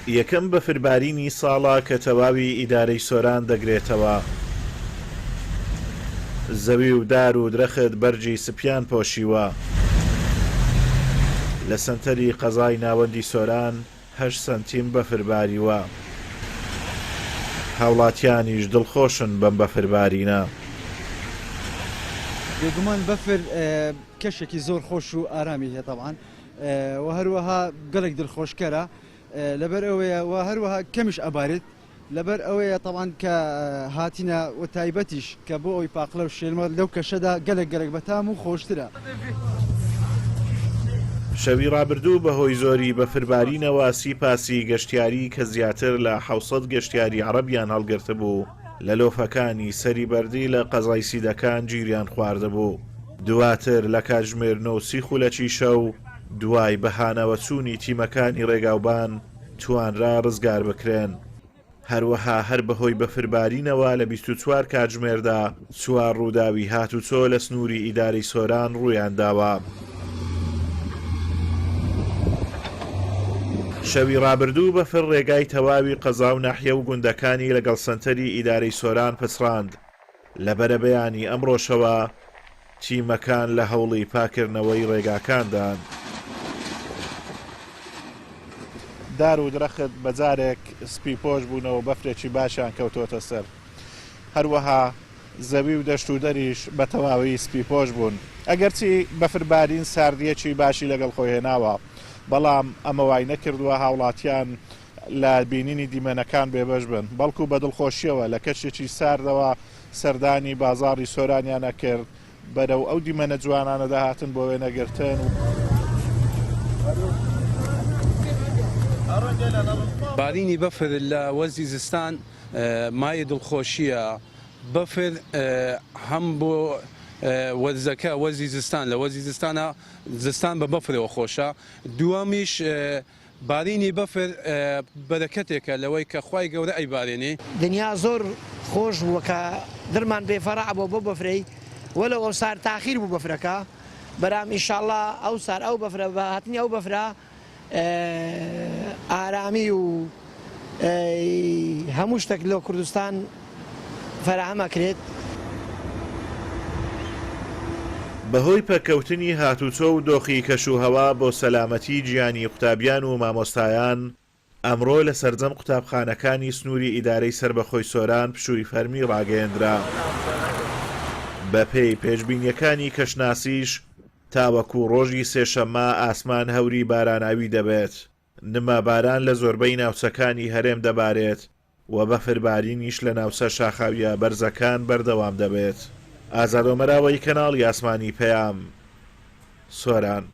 یەکەم بەفربارینی ساڵە کە تەواوی ئیدارەی سۆران دەگرێتەوە. زەوی و دار و درەخت بەرجی سپیان پۆشیوە. لە سەنتەری قەزای ناوەندی سۆران 8 سەنتیم بەفرباریوە. هاوڵاتیانیش دڵخۆشن بەم بەفربارینە. بێگومان بەفر کەشێکی زۆر خۆش و ئارامی هەیە تەبعاً و هەروەها گەڵێک دڵخۆشکەرە لەبەر ئەوەیە و هەروەها کەمیش ئەبارێت لەبەر ئەوەیە تەبعاً کە هاتینە و تایبەتیش کە بۆ ئەوی پاقلە و شێلمە لەو کەشەدا گەلێک بەتام و خۆشترە. شەوی ڕابردوو بەهۆی زۆری بەفربارینەوە سیپاسی گەشتیاری کە زیاتر لە 700 گەشتیاری عەرەبیان هەڵگرت بوو لە لۆفەکانی سەری بەردی لە قەزای سیدەکان گیریان خواردەبوو. دواتر لە کاتژمێر 9 خولەکی شەو دوای بەهانەوە چوونی تیمەکانی ڕێگاوبان توانرا ڕزگار بکرێن. هەروەها هەر بەهۆی بەفربارینەوە لە 24 کاتژمێردا 4 ڕووداوی هاتوچۆ لە سنووری ئیدارەی سۆران ڕوویان داوە. شەوی ڕابردوو بەفر ڕێگای تەواوی قەزا و ناحیە و گوندەکانی لەگەڵ سەنتەری ئیدارەی سۆران پچڕاند. لە بەرەبەیانی ئەمڕۆشەوە تیمەکان لە هەوڵی پاکردنەوەی ڕێگاکاندان. دار و درەخت بەجارێک سپی پۆش بوونەوە بەفرێکی باشیان کەوتۆتە سەر. هەروەها زەوی و دەشت و دەریش بە تەواوی سپی پۆش بوون. ئەگەرچی بەفربارین ساردیەکی باشی لەگەڵ خۆی هێناوە، بەڵام ئەمە وای نەکردووە هاوڵاتیان لە بینینی دیمەنەکان بێبەش بن، بەڵکو بە دڵخۆشیەوە لە کەشێکی ساردەوە سەردانی بازاڕی سۆرانیانە کرد بەرەو ئەو دیمەنە جوانانە داهاتن بۆ وێنەگرتن. بارینی بەفر لە وەرزی زستان مایە دڵخۆشیە. بەفر هەم بۆ وەرزەکە وەرزی زستان لە وەرزی زستان بە بەفرەوە خۆشە. دووەمیش بارینی بەفر بەرەکەتێکە لەوەی کە خوای گەورە ئەیبارێنێ. دنیا زۆر خۆش بووە کە دڵمان بێفەڕە بۆ بۆ بەفرەی وەلەو ئەو سار تاخیر بوو بەفرەکە بەرام ئینشاءڵڵا ئەو سار ئەو بەفرە بە هاتنی ئەو بەفرە ئارامی و هەموو شتێک لە کوردستان فەراهەمەکرێت. بەهۆی پەکەوتنی هاتوچۆ و دۆخی کەشوهەوا بۆ سەلامەتی گیانی قوتابیان و مامۆستایان ئەمڕۆ لە سەرجەم قوتابخانەکانی سنووری ئیدارەی سربەخۆی سۆران پشووی فەرمی ڕاگەیەندرا. بە پێی پێشبینیەکانی کەشناسیش تاوەکو ڕۆژی سێشەممە ئاسمان هەوری باراناوی دەبێت. نمە باران لە زۆربەی ناوچەکانی هەرێم دەبارێت و بەفربارینیش لە ناوچە شاخاویە بەرزەکان بەردەوام دەبێت. ئازاد ئۆمەراوەی کەناڵی ئاسمانی پەیام، سۆران.